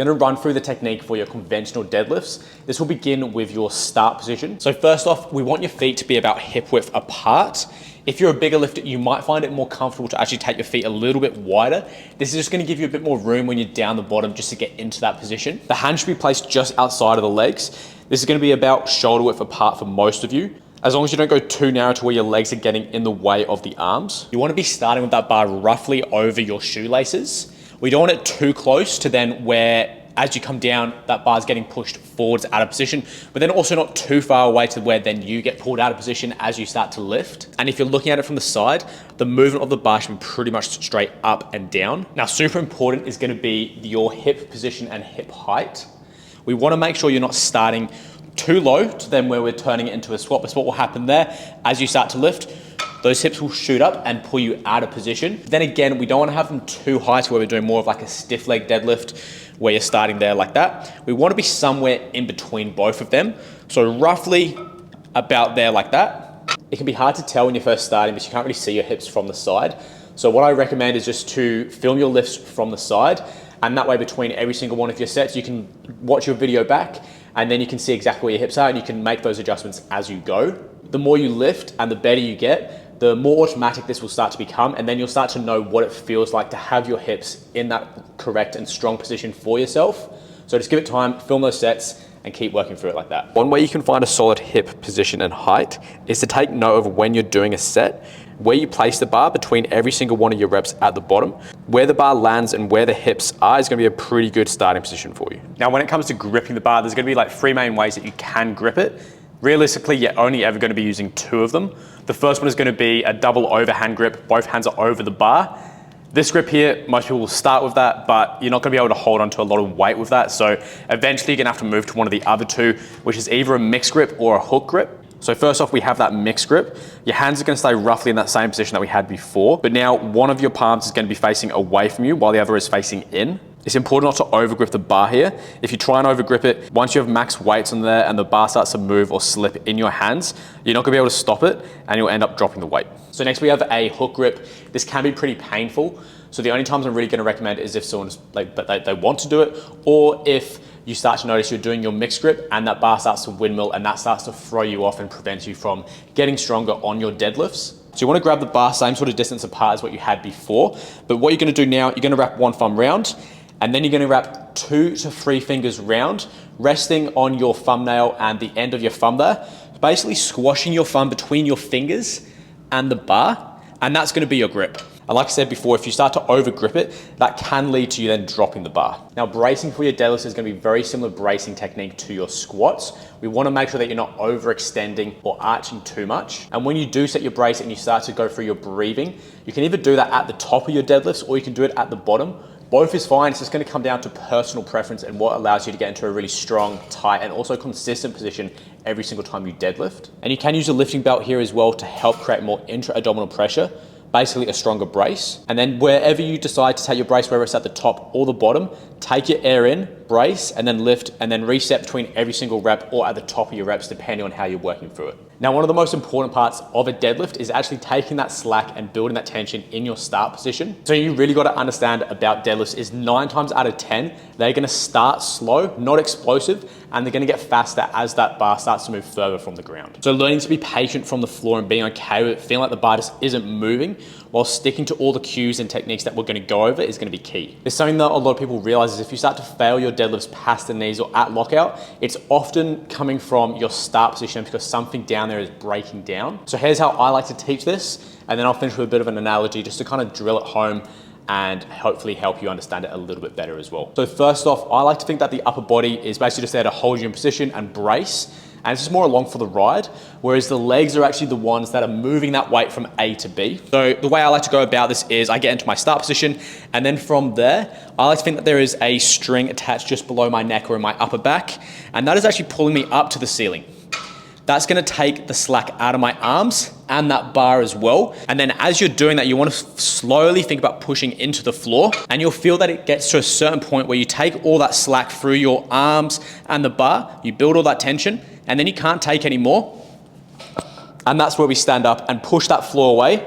I'm gonna run through the technique for your conventional deadlifts. This will begin with your start position. So first off, we want your feet to be about hip width apart. If you're a bigger lifter, you might find it more comfortable to actually take your feet a little bit wider. This is just gonna give you a bit more room when you're down the bottom just to get into that position. The hands should be placed just outside of the legs. This is gonna be about shoulder width apart for most of you. As long as you don't go too narrow to where your legs are getting in the way of the arms. You wanna be starting with that bar roughly over your shoelaces. We don't want it too close to then where, as you come down, that bar is getting pushed forwards out of position, but then also not too far away to where then you get pulled out of position as you start to lift. And if you're looking at it from the side, the movement of the bar should be pretty much straight up and down. Now, super important is gonna be your hip position and hip height. We wanna make sure you're not starting too low to then where we're turning it into a squat, because what will happen there, as you start to lift, those hips will shoot up and pull you out of position. Then again, we don't want to have them too high to where we're doing more of like a stiff leg deadlift where you're starting there like that. We want to be somewhere in between both of them. So roughly about there like that. It can be hard to tell when you're first starting because you can't really see your hips from the side. So what I recommend is just to film your lifts from the side, and that way between every single one of your sets, you can watch your video back and then you can see exactly where your hips are and you can make those adjustments as you go. The more you lift and the better you get, the more automatic this will start to become, and then you'll start to know what it feels like to have your hips in that correct and strong position for yourself. So just give it time, film those sets, and keep working through it like that. One way you can find a solid hip position and height is to take note of when you're doing a set, where you place the bar between every single one of your reps at the bottom. Where the bar lands and where the hips are is gonna be a pretty good starting position for you. Now, when it comes to gripping the bar, there's gonna be like 3 main ways that you can grip it. Realistically, you're only ever gonna be using 2 of them. The first one is gonna be a double overhand grip. Both hands are over the bar. This grip here, most people will start with that, but you're not gonna be able to hold onto a lot of weight with that. So eventually you're gonna have to move to one of the other 2, which is either a mixed grip or a hook grip. So first off, we have that mixed grip. Your hands are gonna stay roughly in that same position that we had before, but now one of your palms is gonna be facing away from you while the other is facing in. It's important not to overgrip the bar here. If you try and overgrip it, once you have max weights on there and the bar starts to move or slip in your hands, you're not gonna be able to stop it and you'll end up dropping the weight. So next we have a hook grip. This can be pretty painful. So the only times I'm really gonna recommend is if someone's like, but they want to do it, or if you start to notice you're doing your mixed grip and that bar starts to windmill and that starts to throw you off and prevent you from getting stronger on your deadlifts. So you wanna grab the bar same sort of distance apart as what you had before, but what you're gonna do now, you're gonna wrap one thumb round, and then you're gonna wrap 2 to 3 fingers round, resting on your thumbnail and the end of your thumb there, basically squashing your thumb between your fingers and the bar, and that's gonna be your grip. And like I said before, if you start to over grip it, that can lead to you then dropping the bar. Now, bracing for your deadlifts is gonna be very similar bracing technique to your squats. We wanna make sure that you're not overextending or arching too much. And when you do set your brace and you start to go through your breathing, you can either do that at the top of your deadlifts or you can do it at the bottom. Both is fine. It's just gonna come down to personal preference and what allows you to get into a really strong, tight, and also consistent position every single time you deadlift. And you can use a lifting belt here as well to help create more intra-abdominal pressure, basically a stronger brace. And then wherever you decide to take your brace, whether it's at the top or the bottom, take your air in, brace, and then lift, and then reset between every single rep or at the top of your reps, depending on how you're working through it. Now, one of the most important parts of a deadlift is actually taking that slack and building that tension in your start position. So you really got to understand about deadlifts is 9 times out of 10, they're going to start slow, not explosive, and they're going to get faster as that bar starts to move further from the ground. So learning to be patient from the floor and being okay with it, feeling like the bar just isn't moving, while sticking to all the cues and techniques that we're going to go over is going to be key. It's something that a lot of people realize is if you start to fail your deadlifts past the knees or at lockout, it's often coming from your start position because something down there is breaking down. So here's how I like to teach this, and then I'll finish with a bit of an analogy just to kind of drill it home and hopefully help you understand it a little bit better as well. So first off, I like to think that the upper body is basically just there to hold you in position and brace, and it's just more along for the ride, whereas the legs are actually the ones that are moving that weight from A to B. So the way I like to go about this is I get into my start position, and then from there, I like to think that there is a string attached just below my neck or in my upper back, and that is actually pulling me up to the ceiling. That's gonna take the slack out of my arms and that bar as well. And then as you're doing that, you wanna slowly think about pushing into the floor, and you'll feel that it gets to a certain point where you take all that slack through your arms and the bar, you build all that tension, and then you can't take any more. And that's where we stand up and push that floor away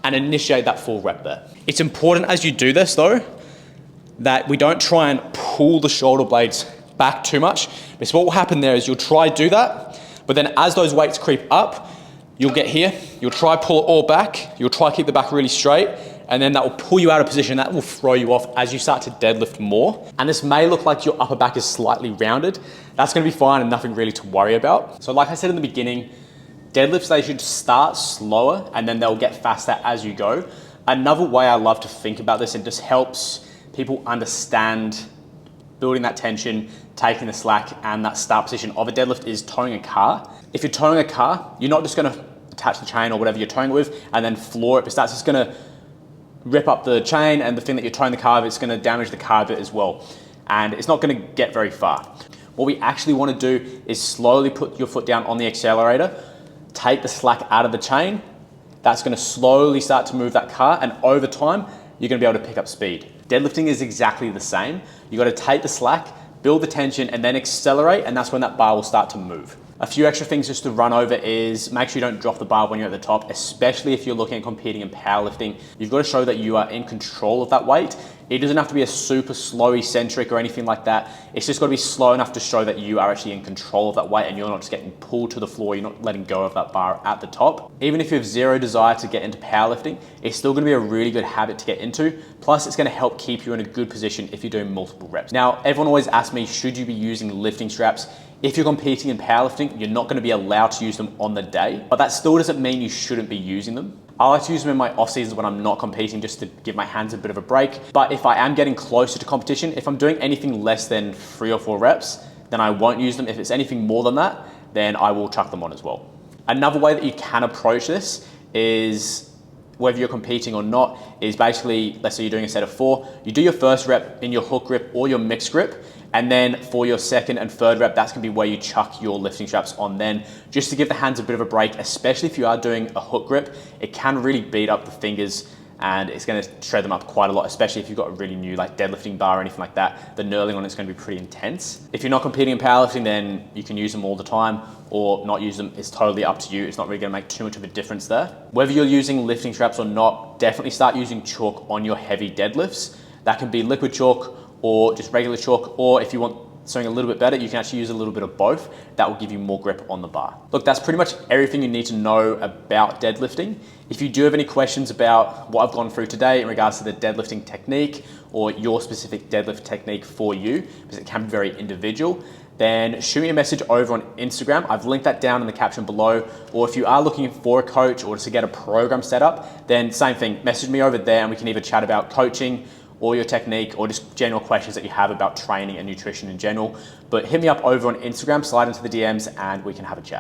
and initiate that full rep there. It's important as you do this though, that we don't try and pull the shoulder blades back too much. Because what will happen there is you'll try to do that, but then as those weights creep up, you'll get here, you'll try pull it all back, you'll try keep the back really straight, and then that will pull you out of position, that will throw you off as you start to deadlift more. And this may look like your upper back is slightly rounded. That's gonna be fine and nothing really to worry about. So like I said in the beginning, deadlifts, they should start slower and then they'll get faster as you go. Another way I love to think about this, and just helps people understand building that tension, taking the slack, and that start position of a deadlift, is towing a car. If you're towing a car, you're not just gonna attach the chain or whatever you're towing it with and then floor it, because that's just gonna rip up the chain, and the thing that you're towing the car with, it's gonna damage the car a bit as well. And it's not gonna get very far. What we actually wanna do is slowly put your foot down on the accelerator, take the slack out of the chain. That's gonna slowly start to move that car, and over time, you're gonna be able to pick up speed. Deadlifting is exactly the same. You gotta take the slack, build the tension, and then accelerate, and that's when that bar will start to move. A few extra things just to run over is make sure you don't drop the bar when you're at the top, especially if you're looking at competing in powerlifting. You've got to show that you are in control of that weight. It doesn't have to be a super slow eccentric or anything like that. It's just got to be slow enough to show that you are actually in control of that weight and you're not just getting pulled to the floor, you're not letting go of that bar at the top. Even if you have zero desire to get into powerlifting, it's still going to be a really good habit to get into. Plus, it's going to help keep you in a good position if you're doing multiple reps. Now, everyone always asks me, should you be using lifting straps? If you're competing in powerlifting, you're not going to be allowed to use them on the day, but that still doesn't mean you shouldn't be using them. I like to use them in my off seasons when I'm not competing, just to give my hands a bit of a break. But if I am getting closer to competition, if I'm doing anything less than 3 or 4 reps, then I won't use them. If it's anything more than that, then I will chuck them on as well. Another way that you can approach this is, whether you're competing or not, is basically, let's say you're doing a set of 4, you do your first rep in your hook grip or your mixed grip, and then for your second and third rep, that's gonna be where you chuck your lifting straps on then, just to give the hands a bit of a break, especially if you are doing a hook grip. It can really beat up the fingers and it's gonna shred them up quite a lot, especially if you've got a really new like deadlifting bar or anything like that. The knurling on it's gonna be pretty intense. If you're not competing in powerlifting, then you can use them all the time or not use them. It's totally up to you. It's not really gonna make too much of a difference there. Whether you're using lifting straps or not, definitely start using chalk on your heavy deadlifts. That can be liquid chalk or just regular chalk, or if you want something a little bit better, you can actually use a little bit of both. That will give you more grip on the bar. Look, that's pretty much everything you need to know about deadlifting. If you do have any questions about what I've gone through today in regards to the deadlifting technique or your specific deadlift technique for you, because it can be very individual, then shoot me a message over on Instagram. I've linked that down in the caption below. Or if you are looking for a coach or to get a program set up, then same thing, message me over there and we can either chat about coaching or your technique, or just general questions that you have about training and nutrition in general. But hit me up over on Instagram, slide into the DMs, and we can have a chat.